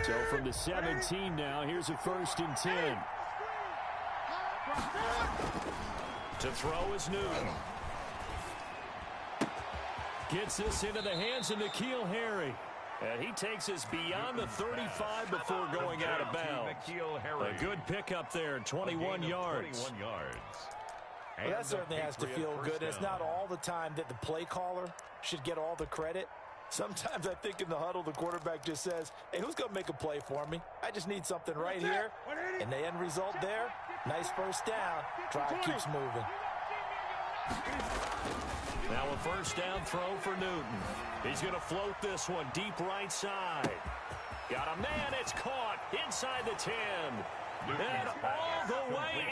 So from the 17 now, here's a 1st and 10. To throw is Newton. Gets this into the hands of N'Keal Harry. And he takes us beyond the 35 before going out of bounds. A good pickup there, 21 yards. Well, that certainly has to feel good. It's not all the time that the play caller should get all the credit. Sometimes I think in the huddle, the quarterback just says, hey, who's going to make a play for me? I just need something right here. And the end result there, nice 1st down. Drive keeps moving. Now a 1st down throw for Newton. He's going to float this one deep right side. Got a man, it's caught inside the 10. And all the way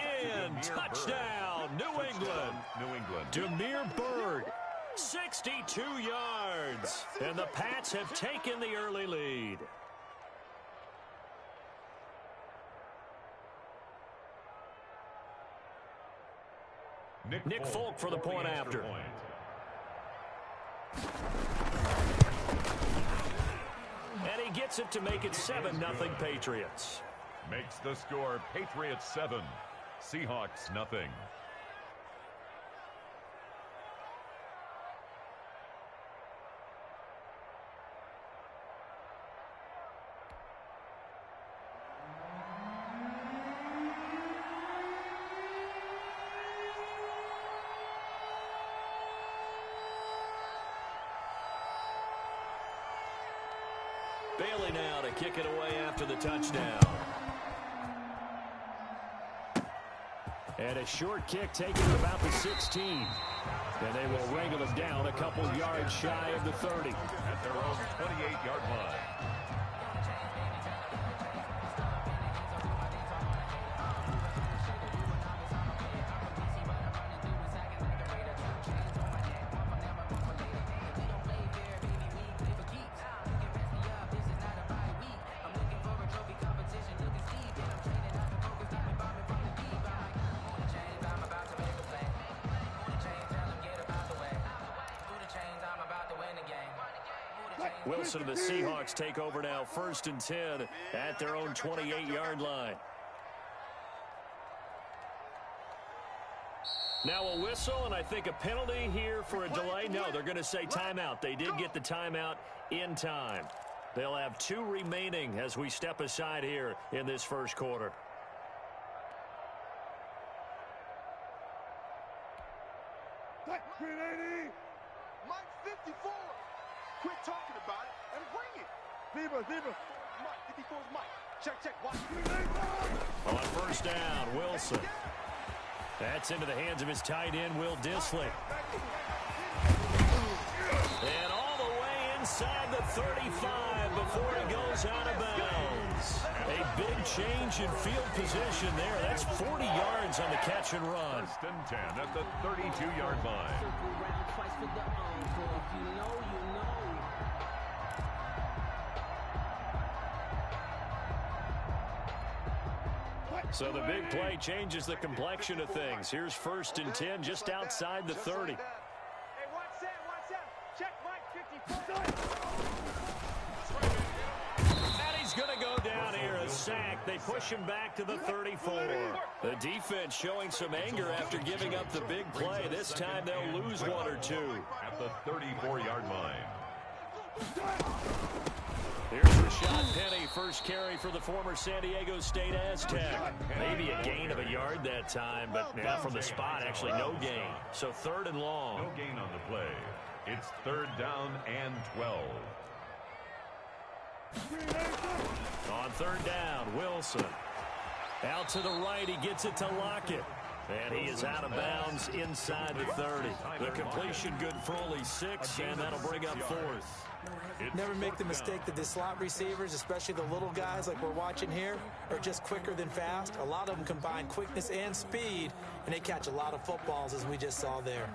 in. Touchdown, New England. Demir Bird, 62 yards. And the Pats have taken the early lead. Nick Folk for the point after. And he gets it to make it 7-0 Patriots. Makes the score Patriots 7, Seahawks nothing. Bailey now to kick it away after the touchdown. And a short kick taken at about the 16. And they will wrangle it down a couple yards shy of the 30. At their own 28-yard line. Wilson and the Seahawks take over now, 1st and 10 at their own 28-yard line. Now a whistle, and I think a penalty here for a delay. No, they're going to say timeout. They did get the timeout in time. They'll have 2 remaining as we step aside here in this 1st quarter. Mike 54. Quit talking about it and bring it. Viva. Mike, 54 is Mike. Check. Watch. On 1st down, Wilson. That's into the hands of his tight end, Will Dissly. And all the way inside the 35 before he goes out of bounds. A big change in field position there. That's 40 yards on the catch and run. 1st and 10 at the 32-yard line. So the big play changes the complexion of things. Here's 1st and 10 just outside the 30. Hey, watch that. Check Mike 54. And he's going to go down here, a sack. They push him back to the 34. The defense showing some anger after giving up the big play. This time they'll lose 1 or 2. At the 34-yard line. Here's Rashad Penny, first carry for the former San Diego State Aztec. Maybe a gain of a yard that time, but from the spot, actually no gain. So 3rd and long. No gain on the play. It's 3rd down and 12. On 3rd down, Wilson. Out to the right, he gets it to Lockett. And he is out of bounds inside the 30. The completion good for only 6, and that'll bring up 4th. Never make the mistake that the slot receivers, especially the little guys like we're watching here, are just quicker than fast. A lot of them combine quickness and speed, and they catch a lot of footballs, as we just saw there.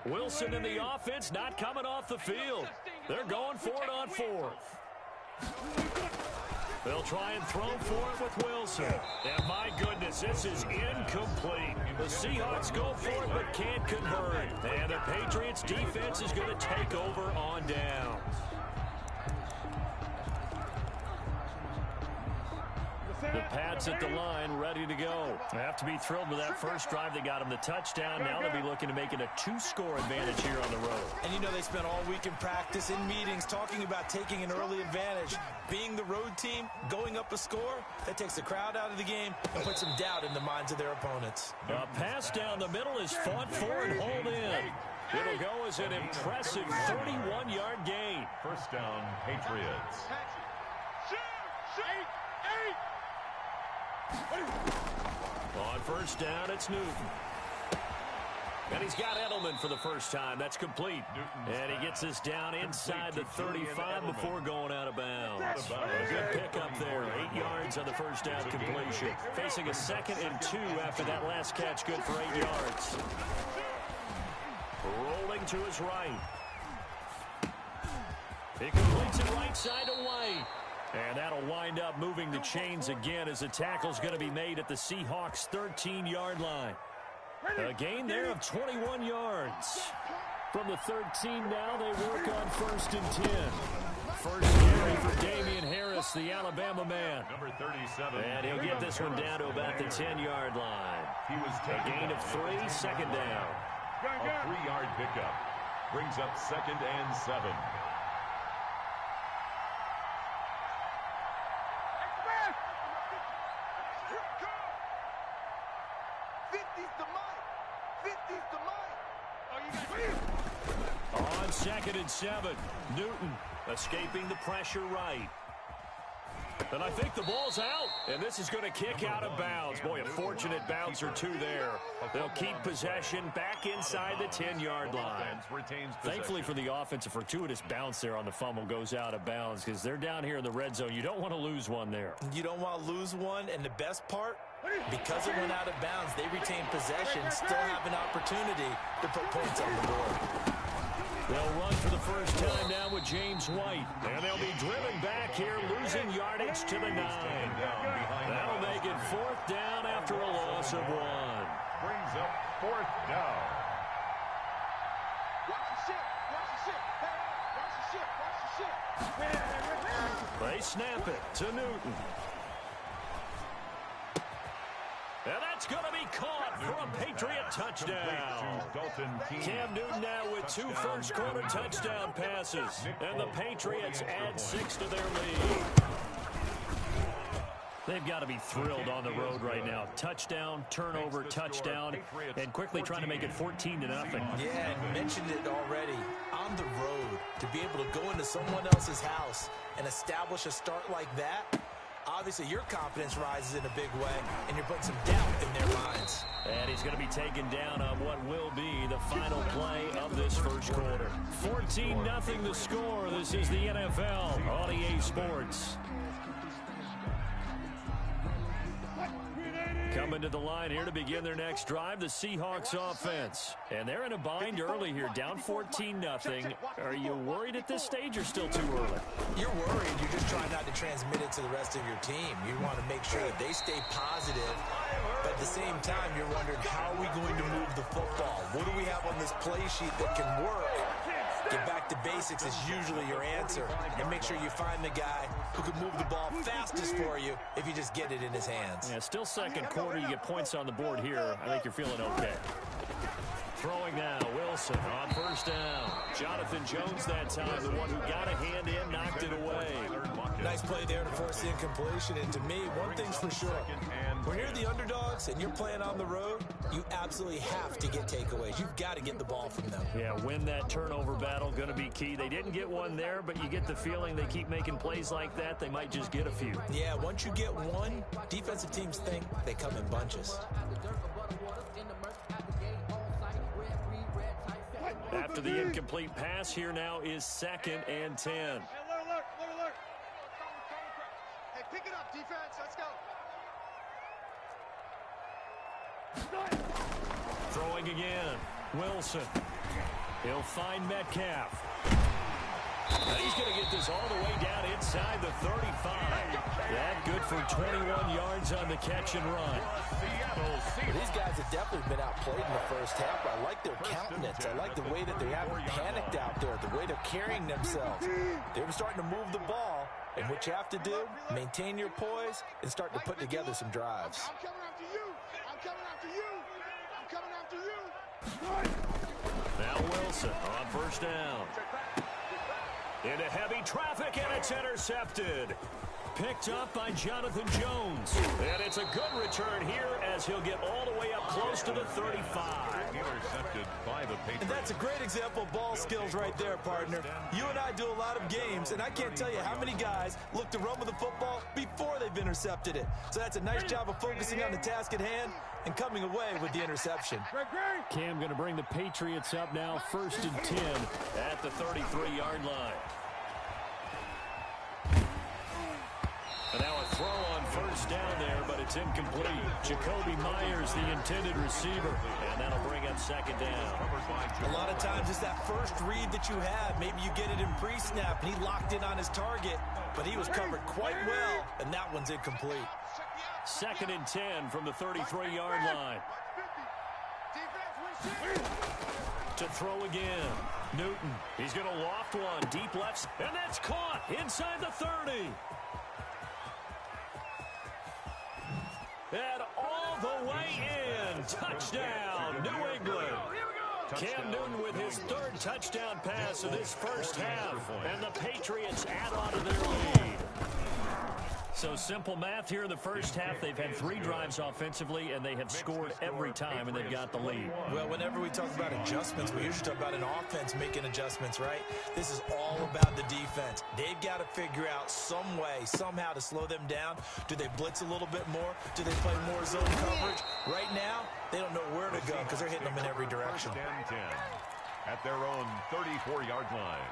Wilson and the offense not coming off the field. They're going for it on 4th. They'll try and throw for it with Wilson. And my goodness, this is incomplete. The Seahawks go for it but can't convert. And the Patriots defense is going to take over on downs. The Pats at the line, ready to go. They have to be thrilled with that first drive. They got him the touchdown. Now they'll be looking to make it a 2-score advantage here on the road. And you know they spent all week in practice, in meetings, talking about taking an early advantage. Being the road team, going up a score, that takes the crowd out of the game and puts some doubt in the minds of their opponents. A pass down the middle is fought for and hauled in. It'll go as an impressive 31-yard gain. First down, Patriots. On first down, it's Newton. And he's got Edelman for the first time. That's complete. And he gets this down inside the 35 before going out of bounds. A good pickup there. 8 yards on the first down completion. Facing a 2nd and 2 after that last catch. Good for 8 yards. Rolling to his right. He completes it right side to White. And that'll wind up moving the chains again as the tackle's going to be made at the Seahawks' 13-yard line. A gain there of 21 yards. From the 13 now, they work on 1st and 10. First carry for Damian Harris, the Alabama man. Number 37. And he'll get this one down to about the 10-yard line. He was A gain of 3, 2nd down. A 3-yard pickup. Brings up 2nd and 7. On 2nd and 7, Newton escaping the pressure right. And I think the ball's out, and this is going to kick out of bounds. Boy, a fortunate bounce or two there. They'll keep possession back inside the 10-yard line. Thankfully for the offense, a fortuitous bounce there on the fumble goes out of bounds because they're down here in the red zone. You don't want to lose one there. You don't want to lose one, and the best part, because it went out of bounds, they retain possession, still have an opportunity to put points on the board. They'll run for the first time now with James White. And they'll be driven back here, losing yardage to the 9. That'll make it 4th down after a loss of 1. Brings up 4th down. Watch the ship. Watch the ship. Hey, watch the ship. Watch the ship. They snap it to Newton. And that's going to be caught for a Patriot touchdown. Cam Newton now with 2 first-quarter touchdown passes. And the Patriots add 6 to their lead. They've got to be thrilled on the road right now. Touchdown, turnover, touchdown, and quickly trying to make it 14-0. Yeah, and mentioned it already. On the road, to be able to go into someone else's house and establish a start like that, obviously your confidence rises in a big way, and you're putting some doubt in their minds. And he's going to be taken down on what will be the final play of this first quarter. 14-0 the score. This is the NFL on EA Sports. Coming to the line here to begin their next drive, the Seahawks offense. And they're in a bind early here, down 14-0. Are you worried at this stage or still too early? You're worried. You're just trying not to transmit it to the rest of your team. You want to make sure that they stay positive. But at the same time, you're wondering, how are we going to move the football? What do we have on this play sheet that can work? Get back to basics is usually your answer. And make sure you find the guy who can move the ball fastest for you if you just get it in his hands. Yeah, still second quarter. You get points on the board here. I think you're feeling okay. Throwing now, Wilson on first down. Jonathan Jones that time, the one who got a hand in, knocked it away. Nice play there to force the incompletion. And to me, one thing's for sure. When you're the underdogs and you're playing on the road, you absolutely have to get takeaways. You've got to get the ball from them. Yeah, win that turnover battle, going to be key. They didn't get one there, but you get the feeling they keep making plays like that, they might just get a few. Yeah, once you get one, defensive teams think they come in bunches. After the incomplete pass, here now is 2nd and 10. Hey, alert. Hey, pick it up, defense. Let's go. Throwing again. Wilson. He'll find Metcalf. And he's going to get this all the way down inside the 35. That good for 21 yards on the catch and run. These guys have definitely been outplayed in the first half. I like their countenance. I like the way that they haven't panicked out there, the way they're carrying themselves. They were starting to move the ball, And what you have to do, maintain your poise and start to put together some drives. I'm coming after you. I'm coming after you. I'm coming after you. Now Wilson on first down. Into heavy traffic, and it's intercepted. Picked up by Jonathan Jones. And it's a good return here as he'll get all the way up close to the 35. Intercepted by the Patriots. And that's a great example of ball skills right there, partner. You and I do a lot of games, and I can't tell you how many guys look to run with the football before they've intercepted it. So that's a nice job of focusing on the task at hand and coming away with the interception. Cam going to bring the Patriots up now, 1st and 10 at the 33-yard line. And now a throw on first down there, but it's incomplete. Jacoby Myers, the intended receiver, and that'll bring up 2nd down. A lot of times it's that first read that you have. Maybe you get it in pre-snap, and he locked in on his target, but he was covered quite well, and that one's incomplete. 2nd and 10 from the 33-yard line. To throw again. Newton, he's going to loft one, deep left, and that's caught inside the 30. And all the way in. Touchdown, New England. Cam Newton with his 3rd touchdown pass of this first half. And the Patriots add on to their lead. So simple math here in the first half. They've had 3 drives offensively, and they have scored every time, and they've got the lead. Well, whenever we talk about adjustments, we usually talk about an offense making adjustments, right? This is all about the defense. They've got to figure out some way, somehow to slow them down. Do they blitz a little bit more? Do they play more zone coverage? Right now, they don't know where to go because they're hitting them in every direction. 10 at their own 34-yard line.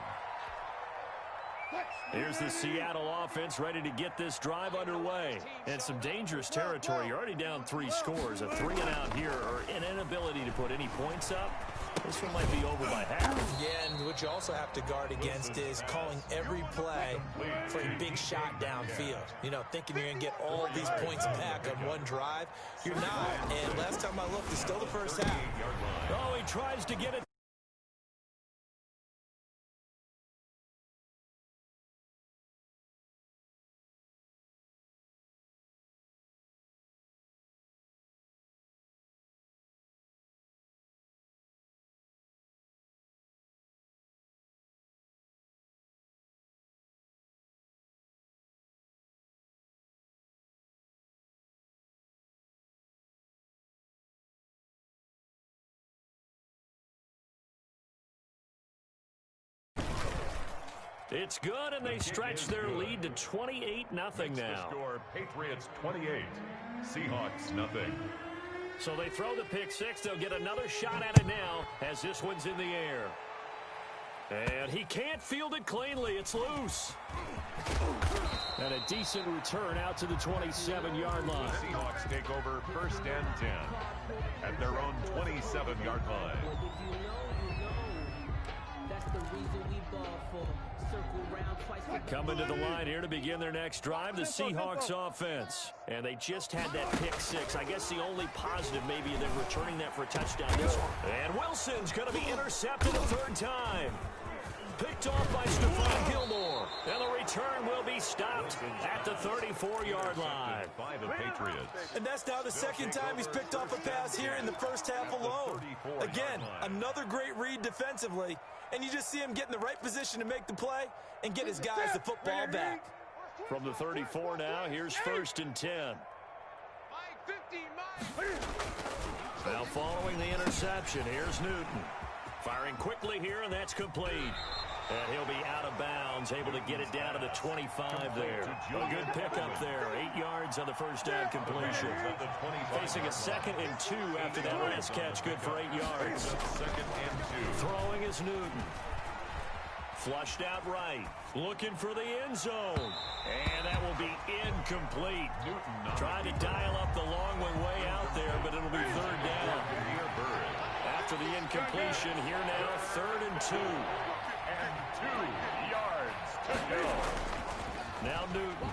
Here's the Seattle offense ready to get this drive underway. And some dangerous territory. You're already down 3 scores. A 3-and-out here, or an inability to put any points up. This one might be over by half. Yeah, and what you also have to guard against is calling every play for a big shot downfield. You know, thinking you're going to get all these points back on one drive. You're not. And last time I looked, it's still the first half. Oh, he tries to get it. It's good, and they stretch their lead to 28-0 now. Score Patriots 28, Seahawks nothing. So they throw the pick 6. They'll get another shot at it now as this one's in the air. And he can't field it cleanly. It's loose. And a decent return out to the 27-yard line. The Seahawks take over 1st and 10 at their own 27-yard line. That's the reason we ball for. Coming to the line here to begin their next drive, the Seahawks offense. And they just had that pick 6. I guess the only positive maybe they're returning that for a touchdown this one. And Wilson's going to be intercepted a 3rd time. Picked off by Stephon Gilmore. And the return will be stopped at the 34-yard line. By the Patriots. And that's now the 2nd time he's picked off a pass here in the first half alone. Again, another great read defensively. And you just see him get in the right position to make the play and get his guys the football back. From the 34 now, here's 1st and 10. Now following the interception, here's Newton. Firing quickly here, and that's complete. And he'll be out of bounds, able to get it down to the 25 there. A good pickup there. 8 yards on the first down completion. Facing a 2nd and 2 after that last catch, good for 8 yards. 2nd and 2. Throwing is Newton. Flushed out right. Looking for the end zone. And that will be incomplete. Newton trying to dial up the long way out there, but it'll be 3rd down. After the incompletion, here now, 3rd and 2. And 2 yards to go. Now Newton.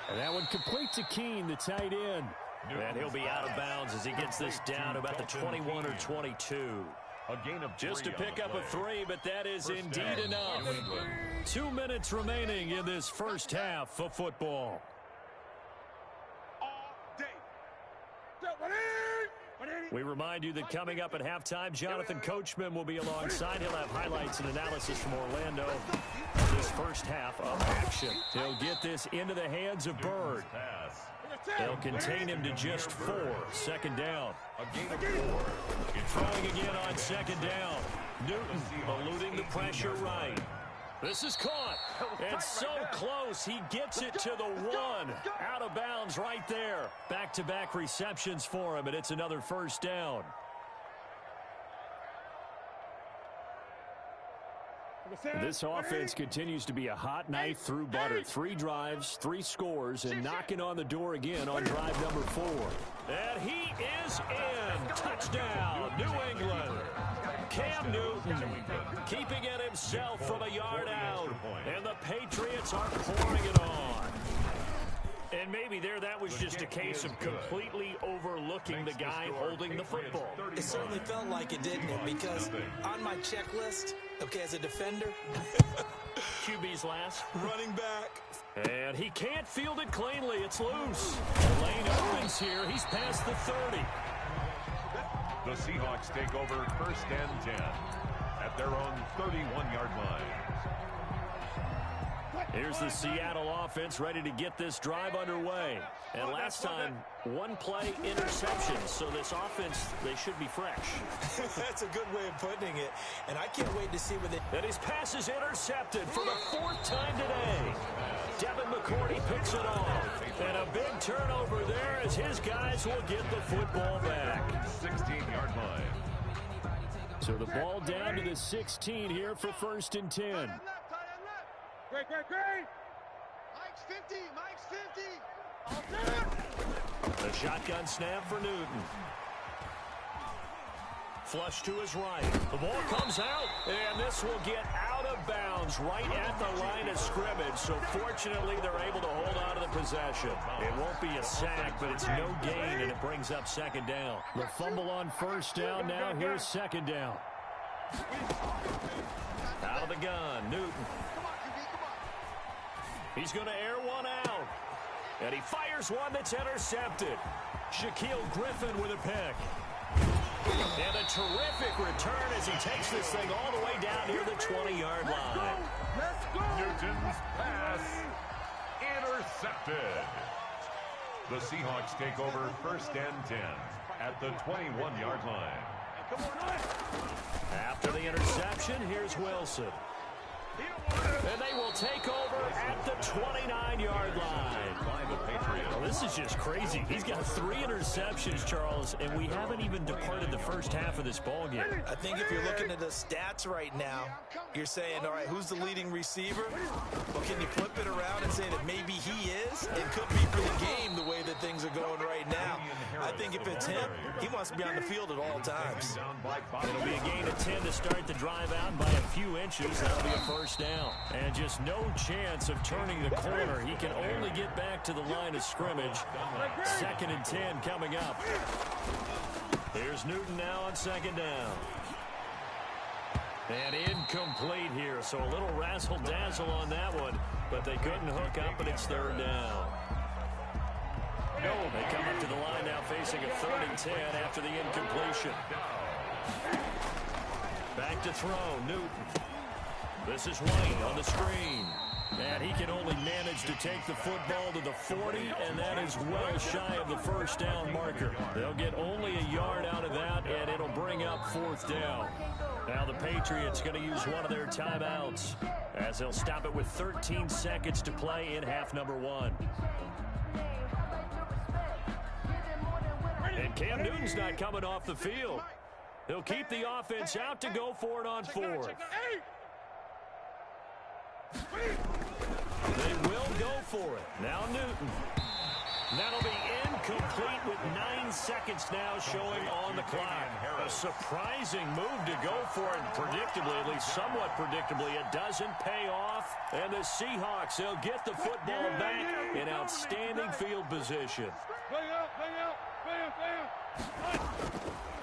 And that one complete to Keene, the tight end. And he'll be out of bounds as he gets this down to about the 21 or 22. A gain of Just to 3 on pick the up a play. 3, but that is First indeed down, enough. New England. 2 minutes remaining in this first half of football. All day. We remind you that coming up at halftime, Jonathan Coachman will be alongside. He'll have highlights and analysis from Orlando of this first half of action. He'll get this into the hands of Bird. Pass. They'll contain him to just 4. Second down. A gain of 4. Throwing again on second down. Newton eluding the pressure right. This is caught. And so close. He gets it to the 1. Out of bounds right there. Back-to-back receptions for him, and it's another first down. This offense continues to be a hot knife through butter. 3 drives, 3 scores, and knocking on the door again on drive number 4. And he is in. Touchdown, New England. Cam Newton keeping it himself from a yard out. And the Patriots are pouring it on. And maybe that was just a case of completely overlooking the guy holding the football. It certainly felt like it, didn't it? Because on my checklist, okay, as a defender, QB's last. running back. And he can't field it cleanly. It's loose. The lane opens here. He's past the 30. The Seahawks take over first and 10 at their own 31-yard line. Here's the Seattle offense ready to get this drive underway. And last time, 1 play interception. So this offense, they should be fresh. That's a good way of putting it. And I can't wait to see what they... And his pass is intercepted for the 4th time today. Devin McCourty picks it off. And a big turnover there as his guys will get the football back. 16-yard line. So the ball down to the 16 here for first and 10. Great. Mike's 50. The shotgun snap for Newton. Flush to his right. The ball comes out, and this will get out of bounds right at the line of scrimmage. So fortunately, they're able to hold on to the possession. It won't be a sack, but it's no gain, and it brings up second down. The fumble on first down now. Here's second down. Out of the gun, Newton. He's going to air one out. And he fires one that's intercepted. Shaquille Griffin with a pick. And a terrific return as he takes this thing all the way down near the 20-yard line. Let's go. Newton's pass intercepted. The Seahawks take over first and 10 at the 21-yard line. After the interception, here's Wilson. And they will take over at the 29-yard line. By the Patriots. Well, this is just crazy. He's got 3 interceptions, Charles, and we haven't even departed the first half of this ballgame. I think if you're looking at the stats right now, you're saying, all right, who's the leading receiver? Well, can you flip it around and say that maybe he is? It could be for the game the way that things are going right now. I think if it's him, he wants to be on the field at all times. It'll be a gain of 10 to start the drive out by a few inches. That'll be a first down. And just no chance of turning the corner. He can only get back to the line of scrimmage. Second and 10 coming up. Here's Newton now on second down. And incomplete here, so a little razzle-dazzle on that one, but they couldn't hook up, and it's third down. They come up to the line now facing a 3rd and 10 after the incompletion. Back to throw, Newton. This is White on the screen. And he can only manage to take the football to the 40, and that is well shy of the first down marker. They'll get only a yard out of that, and it'll bring up 4th down. Now the Patriots going to use one of their timeouts as they'll stop it with 13 seconds to play in half number 1. And Cam Newton's not coming off the field. He'll keep the offense out to go for it on 4th. They will go for it. Now Newton. That'll be incomplete with 9 seconds now showing on the clock. A surprising move to go for it predictably, at least somewhat predictably. It doesn't pay off. And the Seahawks, they'll get the football back in outstanding field position.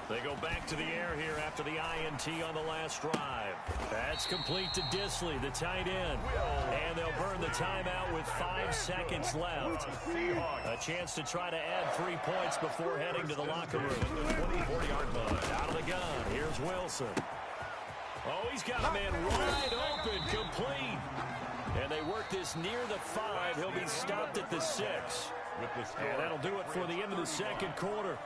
They go back to the air here after the INT on the last drive. That's complete to Disley, the tight end. And they'll burn the timeout with 5 seconds left. A chance to try to add 3 points before heading to the locker room. 24-yard line. Out of the gun, here's Wilson. Oh, he's got a man wide open, complete. And they work this near the 5. He'll be stopped at the 6. And that'll do it for the end of the second quarter.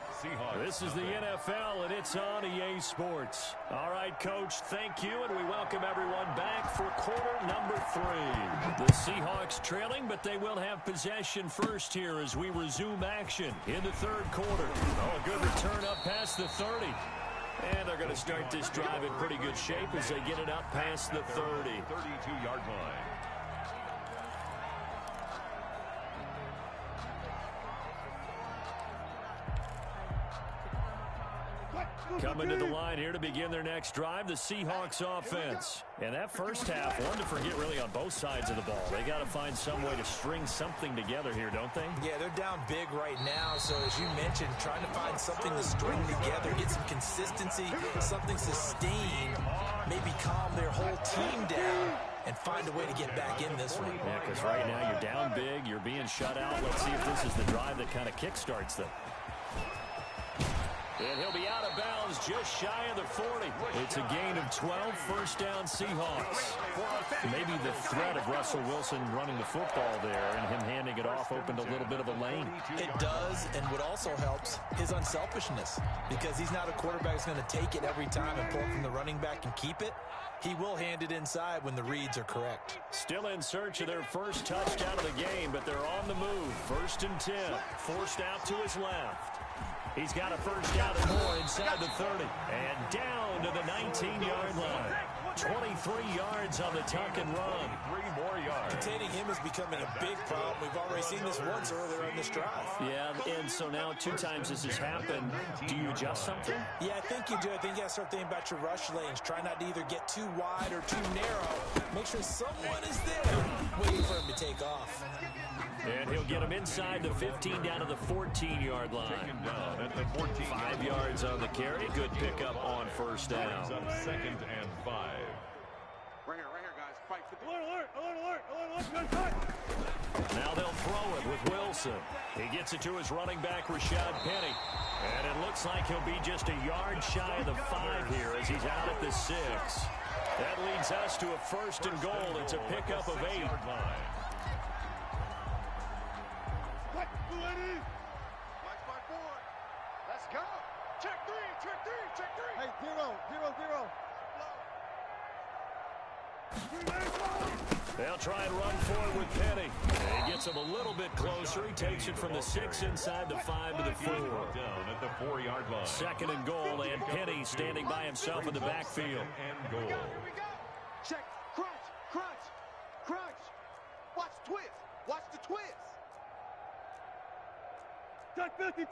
This is the NFL, and it's on EA Sports. All right, Coach, thank you, and we welcome everyone back for quarter number 3. The Seahawks trailing, but they will have possession first here as we resume action in the third quarter. Oh, a good return up past the 30. And they're going to start this drive in pretty good shape as they get it up past the 30. 32-yard line. Coming to the line here to begin their next drive, the Seahawks offense. And that first half, one to forget really on both sides of the ball. They got to find some way to string something together here, don't they? Yeah, they're down big right now. So as you mentioned, trying to find something to string together, get some consistency, something sustained, maybe calm their whole team down and find a way to get back in this one. Yeah, because right now you're down big, you're being shut out. Let's see if this is the drive that kind of kickstarts them. And he'll be out of bounds just shy of the 40. It's a gain of 12, first down Seahawks. Maybe the threat of Russell Wilson running the football there and him handing it off opened a little bit of a lane. It does, and what also helps, his unselfishness. Because he's not a quarterback who's going to take it every time and pull it from the running back and keep it. He will hand it inside when the reads are correct. Still in search of their first touchdown of the game, but they're on the move. First and 10, forced out to his left. He's got a first down and more inside the 30. And down to the 19-yard line. 23 yards on the tuck and run. 3 more yards. Containing him is becoming a big problem. We've already seen this once earlier in this drive. Yeah, and so now 2 times this has happened. Do you adjust something? Yeah, I think you do. I think you got to start thinking about your rush lanes. Try not to either get too wide or too narrow. Make sure someone is there waiting for him to take off. And he'll get him inside the 15 down to the 14-yard line. Taken down at the 14. 5 yards on the carry. Good pickup on first down. Second and 5. Right here, guys. Fight for the Alert. Now they'll throw it with Wilson. He gets it to his running back, Rashad Penny. And it looks like he'll be just a yard shy of the 5 here as he's out at the 6. That leads us to a first and goal. It's a pickup of 8. Let's go. Check three. Hey, 0. They'll try and run forward with Penny. He gets him a little bit closer. He takes it from the 6 inside the 5 to the 4. Down at the 4-yard line. Second and goal, and Penny standing by himself in the backfield. And goal. Here we go. Check. Crunch. Watch the twist. Touch 50.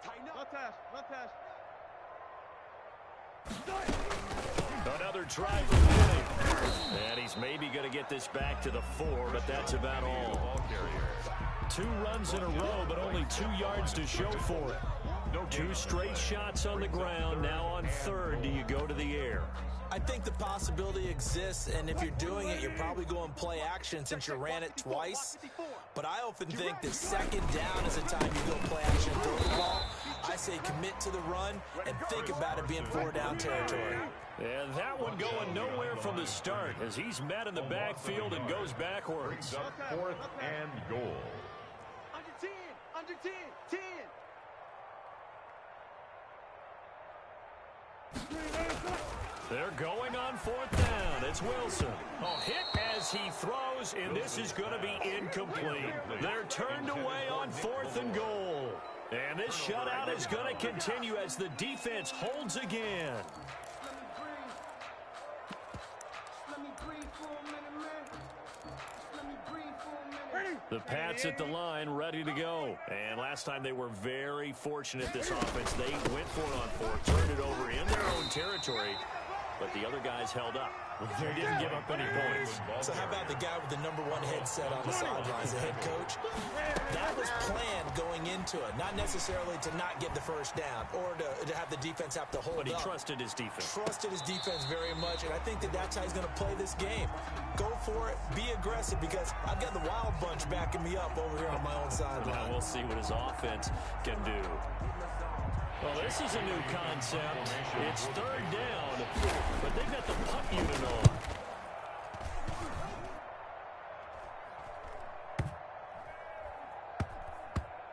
Tighten up. One pass. Another try for Penny. And he's maybe going to get this back to the 4, but that's about all. 2 runs in a row, but only 2 yards to show for it. 2 straight shots on the ground. Now on third, do you go to the air? I think the possibility exists, and if you're doing it, you're probably going play action since you ran it twice. But I often think that second down is the time you go play action and throw the ball. I say commit to the run and think about it being 4-down territory. And that one going nowhere from the start as he's met in the backfield and goes backwards. Fourth and goal. Under 10. 10. They're going on 4th down. It's Wilson. Hit as he throws, and this is going to be incomplete. They're turned away on 4th and goal. And this shutout is going to continue as the defense holds again. The Pats at the line, ready to go. And last time they were very fortunate, this offense. They went for it on 4, turned it over in their own territory, but the other guys held up. They didn't give up any points. So how about the guy with the #1 headset on the sidelines, the head coach? That was planned going into it, not necessarily to not get the first down or to have the defense have to hold up. But he trusted his defense. Trusted his defense very much, and I think that's how he's going to play this game. Go for it, be aggressive, because I've got the Wild Bunch backing me up over here on my own sideline. Now we'll see what his offense can do. Well, this is a new concept. It's 3rd down, but they've got the punt unit on.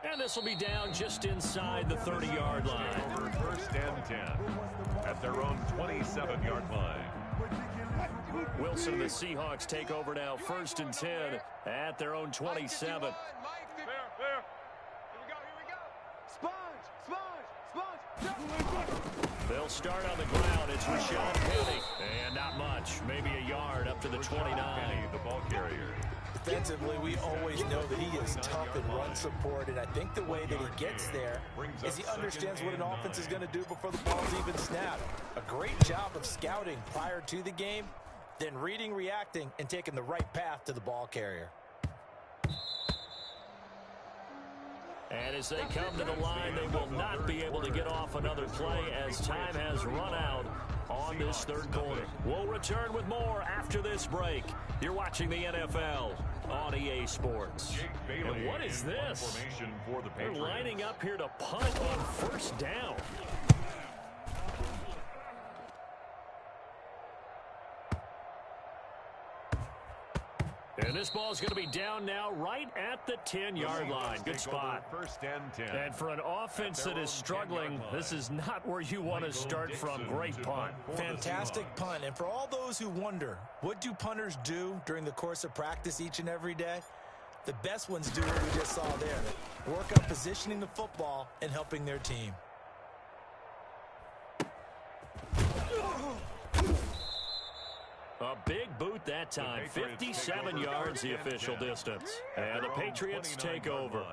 And this will be down just inside the 30-yard line. Over 1st and 10 at their own 27-yard line. Wilson and the Seahawks take over now, 1st and 10 at their own 27. There. Here we go. Sponge. They'll start on the ground. It's Rashad Penny. And not much. Maybe a yard up to the 29. Penny, the ball carrier. Defensively, we always know that he is tough in run support, and I think the way that he gets there is he understands what an offense is going to do before the ball's even snapped. A great job of scouting prior to the game, then reading, reacting, and taking the right path to the ball carrier. And as they come to the line, they will not be able to get off another play as time has run out on this 3rd quarter. We'll return with more after this break. You're watching the NFL on EA Sports. And what is this? They're lining up here to punt on 1st down. And this ball is going to be down now right at the 10-yard line. Good spot. 1st and 10. And for an offense that is struggling, this is not where you want to start from. Great punt. Fantastic punt. And for all those who wonder, what do punters do during the course of practice each and every day? The best ones do what we just saw there. Work on positioning the football and helping their team. A big boot that time. 57 yards the official distance. And the Patriots take over.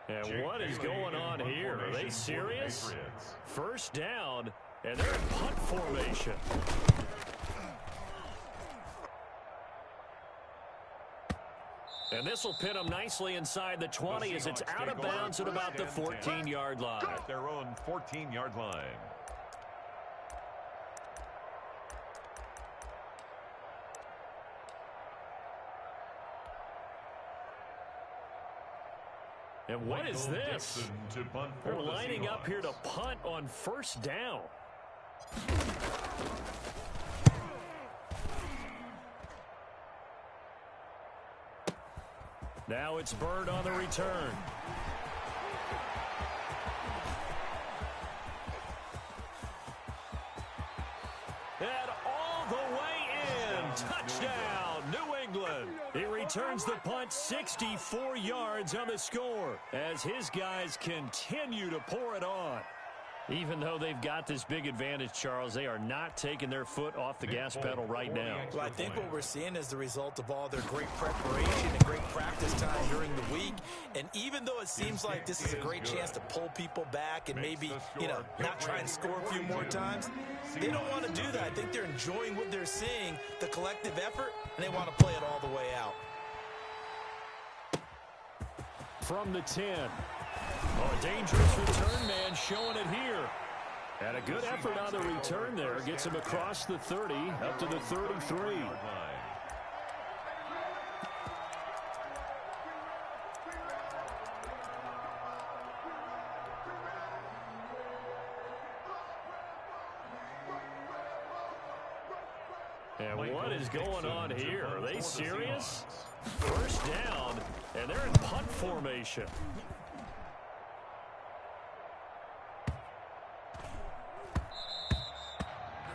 And what is going on here? Are they serious? 1st down, and they're in punt formation. And this will pin them nicely inside the 20 as it's out of bounds at about the 14-yard line. At their own 14-yard line. And what is this? They're lining up here to punt on 1st down. Now it's Bird on the return. And all the way in. Touchdown, New England. He returns the punt 64 yards on the score as his guys continue to pour it on. Even though they've got this big advantage, Charles, they are not taking their foot off the gas pedal right now. Well, I think what we're seeing is the result of all their great preparation and great practice time during the week. And even though it seems like this is a great chance to pull people back and maybe, not try and score a few more times, they don't want to do that. I think they're enjoying what they're seeing, the collective effort, and they want to play it all the way out. From the 10. Oh, a dangerous return man showing it here. And a good effort on the return there. Gets him across the 30 up to the 33. And what is going on here? Are they serious? 1st down, and they're in punt formation.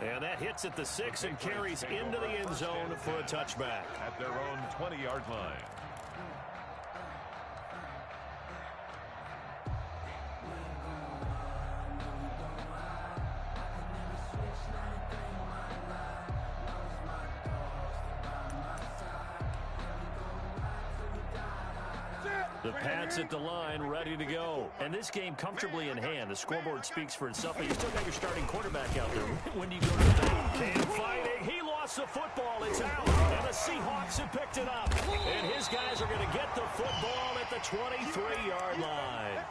And that hits at the 6 and carries into the end zone for a touchback. At their own 20-yard line. The Pats at the line, ready to go. And this game comfortably in hand. The scoreboard speaks for itself, but you still got your starting quarterback out there. When do you go to the bank? Cam fighting. He lost the football. It's out. And the Seahawks have picked it up. And his guys are going to get the football at the 23-yard line.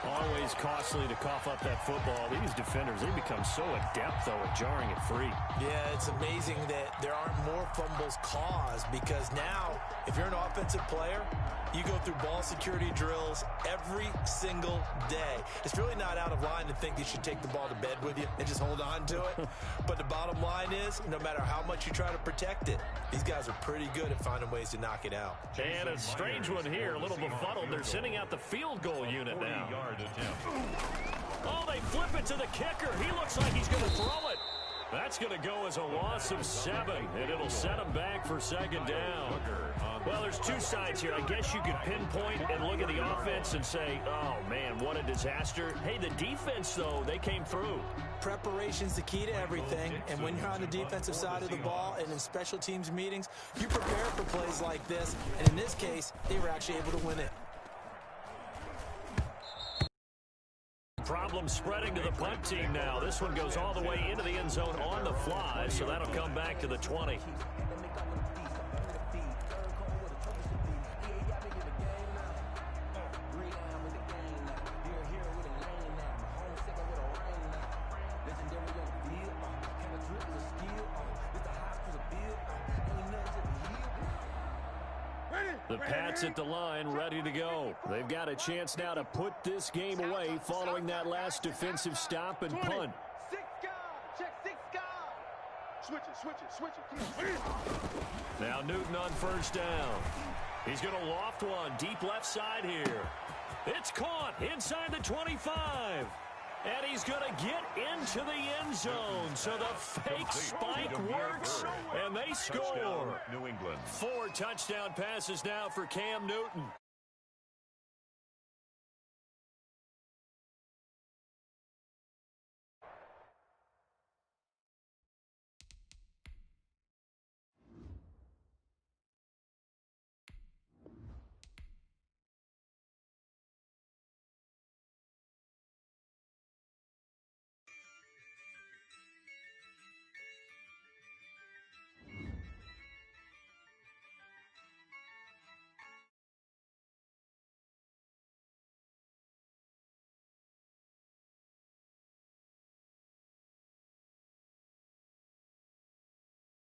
Always costly to cough up that football. These defenders, they become so adept, though, at jarring it free. Yeah, it's amazing that there aren't more fumbles caused because now, if you're an offensive player, you go through ball security drills every single day. It's really not out of line to think you should take the ball to bed with you and just hold on to it. But the bottom line is, no matter how much you try to protect it, these guys are pretty good at finding ways to knock it out. And a strange one here, a little befuddled. They're sending out the field goal unit now. Oh, they flip it to the kicker. He looks like he's going to throw it. That's going to go as a loss of 7, and it'll set him back for second down. Well, there's two sides here. I guess you could pinpoint and look at the offense and say, oh, man, what a disaster. Hey, the defense, though, they came through. Preparation's the key to everything, and when you're on the defensive side of the ball and in special teams meetings, you prepare for plays like this, and in this case, they were actually able to win it. Problem spreading to the punt team now. This one goes all the way into the end zone on the fly, so that'll come back to the 20. The Pats at the line, ready to go. They've got a chance now to put this game away following that last defensive stop and punt. 6 guard. Check 6 guard. Switch it. Now Newton on first down. He's going to loft one deep left side here. It's caught inside the 25. And he's going to get into the end zone. So the fake spike works, and they score. New England. 4 touchdown passes now for Cam Newton.